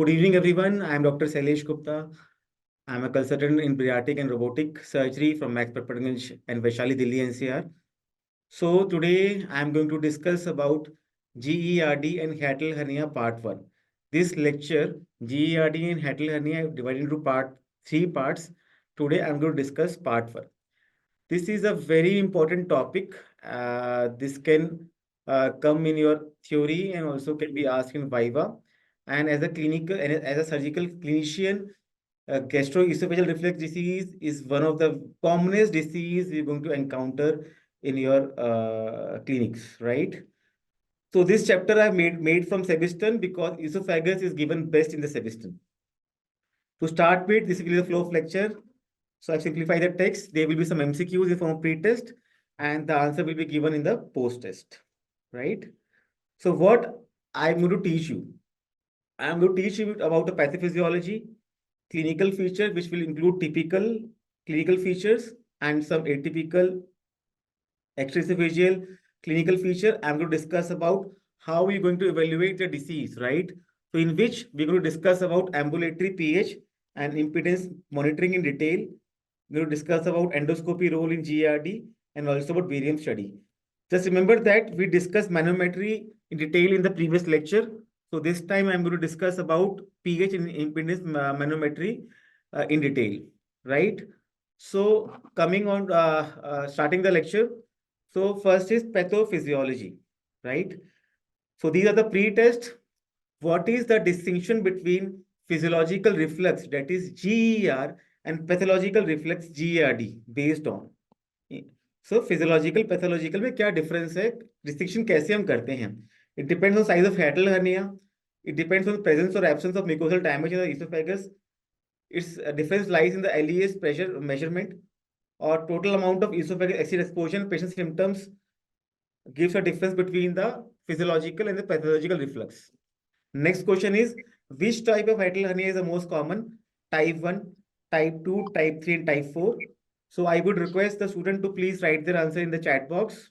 good evening, everyone. I am Dr. Sailesh Gupta. I am a consultant in pediatric and robotic surgery from Max Patnaganj and Vaishali, Delhi NCR. So today I am going to discuss about GERD and hiatal hernia part 1. This lecture, GERD and hiatal hernia, I have divided into three parts. Today I am going to discuss part 1. This is a very important topic. This can come in your theory and also can be asked in Viva. And as a clinical and as a surgical clinician, gastroesophageal reflux disease is one of the commonest disease we're going to encounter in your clinics, right? So this chapter I made from Sebastian because esophagus is given best in the Sebastian. To start with, this will be the flow of lecture. So I've simplified the text. There will be some MCQs in the form of pre-test, and the answer will be given in the post-test, right? So what I'm going to teach you, I'm going to teach you about the pathophysiology, clinical feature, which will include typical clinical features and some atypical extraesophageal clinical feature. I'm going to discuss about how we're going to evaluate the disease, right? So in which we're going to discuss about ambulatory pH and impedance monitoring in detail. We're going to discuss about endoscopy role in GERD and also about barium study. Just remember that we discussed manometry in detail in the previous lecture. So this time I'm going to discuss about pH and impedance manometry in detail, right? So coming on, starting the lecture. So first is pathophysiology, right? So these are the pre-test. What is the distinction between physiological reflux, that is GER, and pathological reflux GERD based on? So physiological pathological में क्या difference है, distinction कैसे हम करते हैं? It depends on size of hiatal hernia. It depends on presence or absence of mucosal damage in the esophagus. Its difference lies in the LES pressure measurement or total amount of esophageal acid exposure. Patient symptoms gives a difference between the physiological and the pathological reflux. Next question is, which type of hiatal hernia is the most common? Type 1, type 2, type 3, and type 4. So I would request the student to please write their answer in the chat box.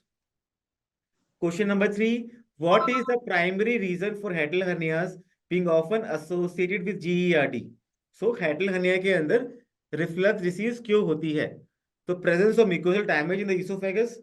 Question number 3, what is the primary reason for hiatal hernias being often associated with GERD? So hiatal hernia के अंदर reflux disease क्यों होती है? So presence of mucosal damage in the esophagus,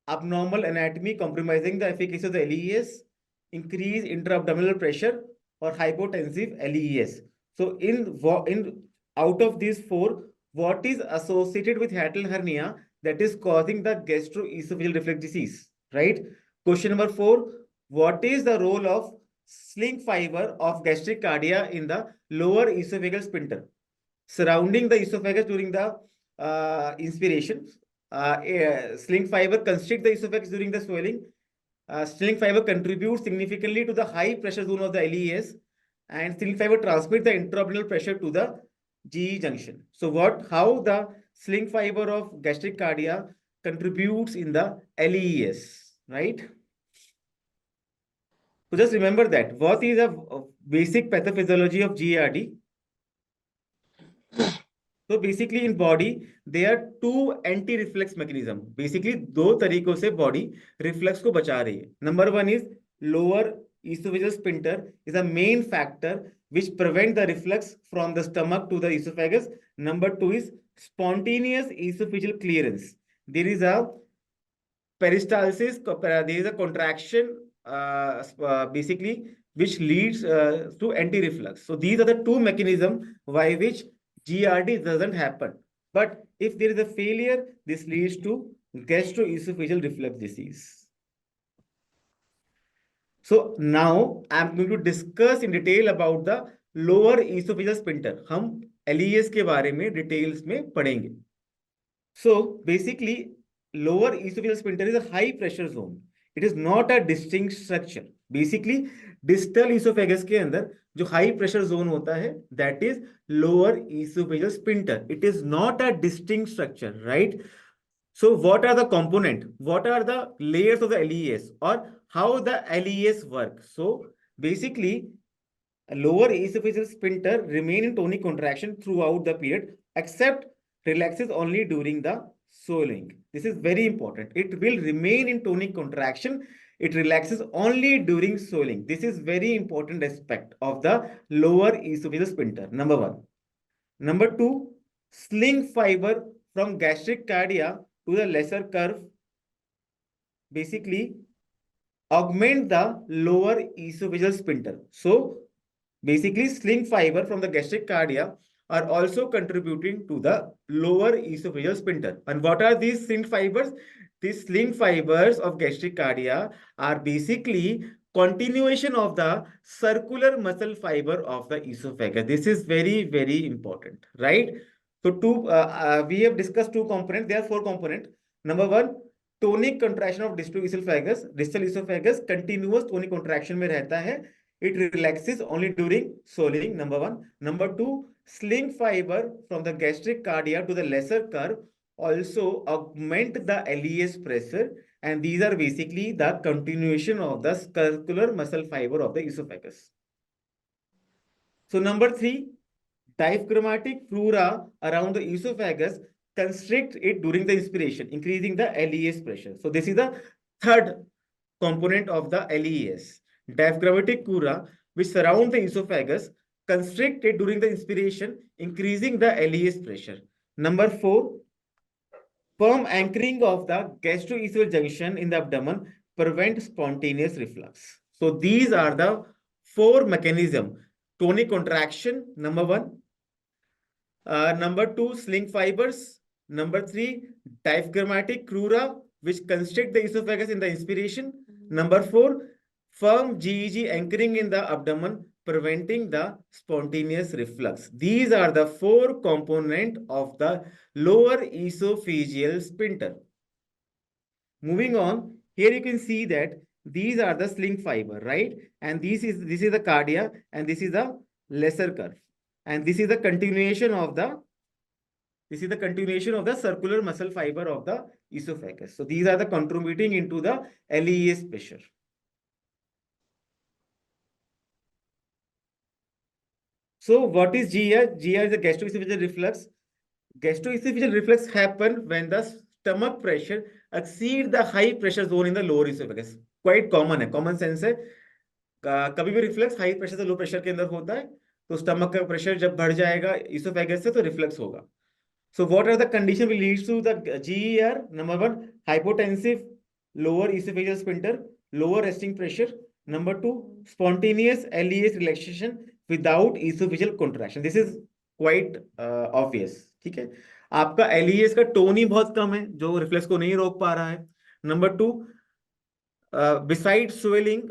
abnormal anatomy compromising the efficacy of the LES, increased intra-abdominal pressure, or hypotensive LES. So in out of these four, what is associated with hiatal hernia that is causing the gastroesophageal reflux disease, right? Question number 4, what is the role of sling fiber of gastric cardia in the lower esophageal sphincter surrounding the esophagus during the inspiration? Sling fiber constrict the esophagus during the swelling. Sling fiber contributes significantly to the high pressure zone of the LES, and sling fiber transmit the intra-abdominal pressure to the GE junction. So how the sling fiber of gastric cardia contributes in the LES, right? So just remember that. What is the basic pathophysiology of GERD? So basically in body, there are two anti-reflex mechanism. Basically दो तरीकों से body reflex को बचा रही है. Number one is lower esophageal sphincter is a main factor which prevent the reflux from the stomach to the esophagus. Number two is spontaneous esophageal clearance. There is a peristalsis, there is a contraction basically which leads to anti-reflux. So these are the two mechanisms by which GERD doesn't happen. But if there is a failure, this leads to gastroesophageal reflux disease. So now I'm going to discuss in detail about the lower esophageal sphincter. हम LES के बारे में details में पढ़ेंगे. So basically, lower esophageal sphincter is a high pressure zone. It is not a distinct structure. Basically, distal esophagus के अंदर जो high pressure zone होता है, that is lower esophageal sphincter. It is not a distinct structure, right? So what are the component? What are the layers of the LES or how the LES work? So basically, a lower esophageal sphincter remain in tonic contraction throughout the period, except relaxes only during the swelling. This is very important. It will remain in tonic contraction. It relaxes only during swelling. This is very important aspect of the lower esophageal sphincter. Number one. Number two, sling fiber from gastric cardia to the lesser curve basically augment the lower esophageal sphincter. So basically sling fiber from the gastric cardia are also contributing to the lower esophageal sphincter. And what are these sling fibers? These sling fibers of gastric cardia are basically continuation of the circular muscle fiber of the esophagus. This is very, very important, right? So we have discussed two components. There are four components. Number one, tonic contraction of distal esophagus. Distal esophagus continuous tonic contraction में रहता है. It relaxes only during swallowing, number one. Number two, sling fiber from the gastric cardia to the lesser curve also augment the LES pressure, and these are basically the continuation of the circular muscle fiber of the esophagus. So number three, diaphragmatic pleura around the esophagus constrict it during the inspiration, increasing the LES pressure. So this is the third component of the LES. Diaphragmatic pleura, which surround the esophagus, constrict it during the inspiration, increasing the LES pressure. Number four, firm anchoring of the gastroesophageal junction in the abdomen prevent spontaneous reflux. So these are the four mechanisms. Tonic contraction, number one. Number two, sling fibers. Number three, diaphragmatic crura, which constrict the esophagus in the inspiration. Number four, firm GEG anchoring in the abdomen, preventing the spontaneous reflux. These are the four components of the lower esophageal sphincter. Moving on, here you can see that these are the sling fiber, right? And this is the cardia, and this is the lesser curve. And this is the continuation of the circular muscle fiber of the esophagus. So these are the contributing into the LES pressure. So what is GER? GER is the gastroesophageal reflux. Gastroesophageal reflux happen when the stomach pressure exceed the high pressure zone in the lower esophagus. Quite common है, common sense है. कभी भी reflux high pressure से low pressure के अंदर होता है, तो स्टमक का प्रेशर जब बढ़ जाएगा इसोफेगस से तो रिफ्लक्स होगा. So what are the conditions which leads to the GER? Number one, hypotensive lower esophageal sphincter, lower resting pressure. Number two, spontaneous LES relaxation without esophageal contraction. This is quite obvious. ठीक है, आपका LES का tone ही बहुत कम है जो reflex को नहीं रोक पा रहा है. Number two, besides swallowing,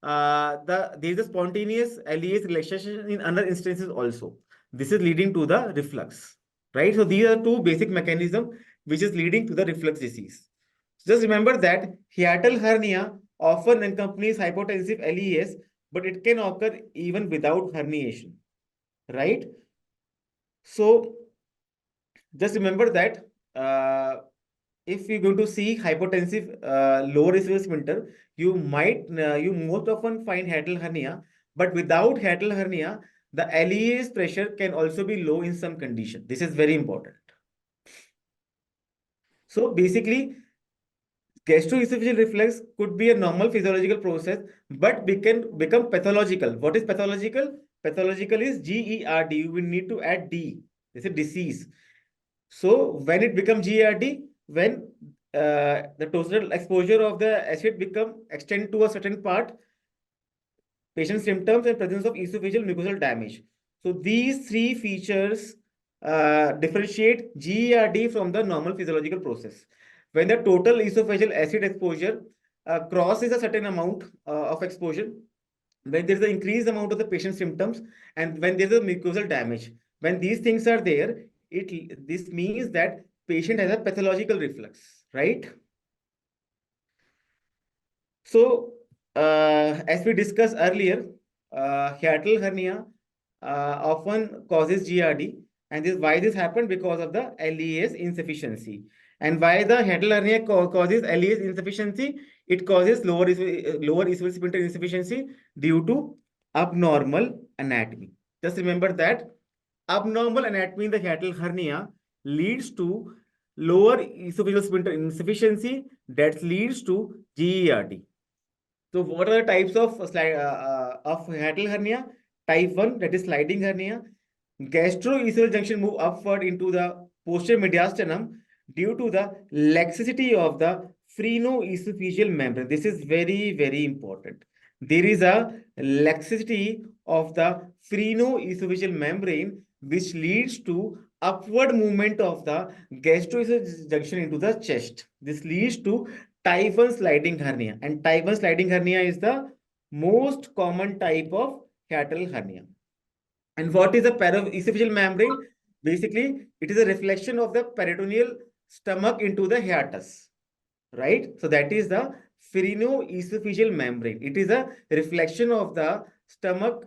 there is a spontaneous LES relaxation in other instances also. This is leading to the reflux, right? So these are two basic mechanisms which is leading to the reflux disease. Just remember that hiatal hernia often accompanies hypotensive LES, but it can occur even without herniation, right? So just remember that if you're going to see hypotensive lower esophageal sphincter, you most often find hiatal hernia, but without hiatal hernia, the LES pressure can also be low in some condition. This is very important. So basically, gastroesophageal reflux could be a normal physiological process, but become pathological. What is pathological? Pathological is GERD. You will need to add D. This is disease. So when it becomes GERD, when the total exposure of the acid extend to a certain part, patient symptoms and presence of esophageal mucosal damage. So these three features differentiate GERD from the normal physiological process. When the total esophageal acid exposure crosses a certain amount of exposure, when there is an increased amount of the patient symptoms, and when there is a mucosal damage, when these things are there, this means that patient has a pathological reflux, right? So as we discussed earlier, hiatal hernia often causes GERD, and why this happened? Because of the LES insufficiency. And why the hiatal hernia causes LES insufficiency? It causes lower esophageal sphincter insufficiency due to abnormal anatomy. Just remember that abnormal anatomy in the hiatal hernia leads to lower esophageal sphincter insufficiency that leads to GERD. So what are the types of hiatal hernia? Type 1, that is sliding hernia. Gastroesophageal junction move upward into the posterior mediastinum due to the laxity of the phrenoesophageal membrane. This is very, very important. There is a laxity of the phrenoesophageal membrane which leads to upward movement of the gastroesophageal junction into the chest. This leads to type 1 sliding hernia, and type 1 sliding hernia is the most common type of hiatal hernia. And what is the paraesophageal membrane? Basically, it is a reflection of the peritoneal stomach into the hiatus, right? So that is the phrenoesophageal membrane. It is a reflection of the stomach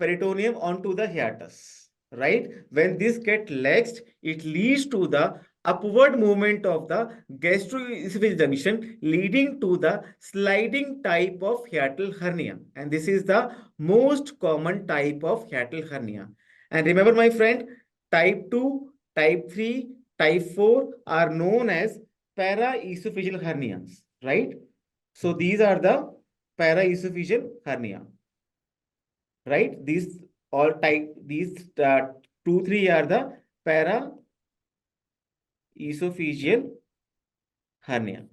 peritoneum onto the hiatus, right? When this get laxed, it leads to the upward movement of the gastroesophageal junction, leading to the sliding type of hiatal hernia. And this is the most common type of hiatal hernia. And remember, my friend, type 2, type 3, type 4 are known as paraesophageal hernias, right? So these are the paraesophageal hernia, right? These all type, these 2, 3 are the paraesophageal hernia.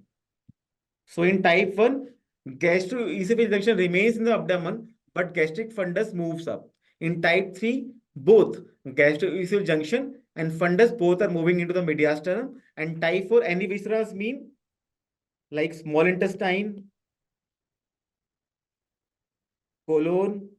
So in type 1, gastroesophageal junction remains in the abdomen, but gastric fundus moves up. In type 3, both gastroesophageal junction and fundus both are moving into the mediastinum. And type 4, any viscerals mean like small intestine, colon,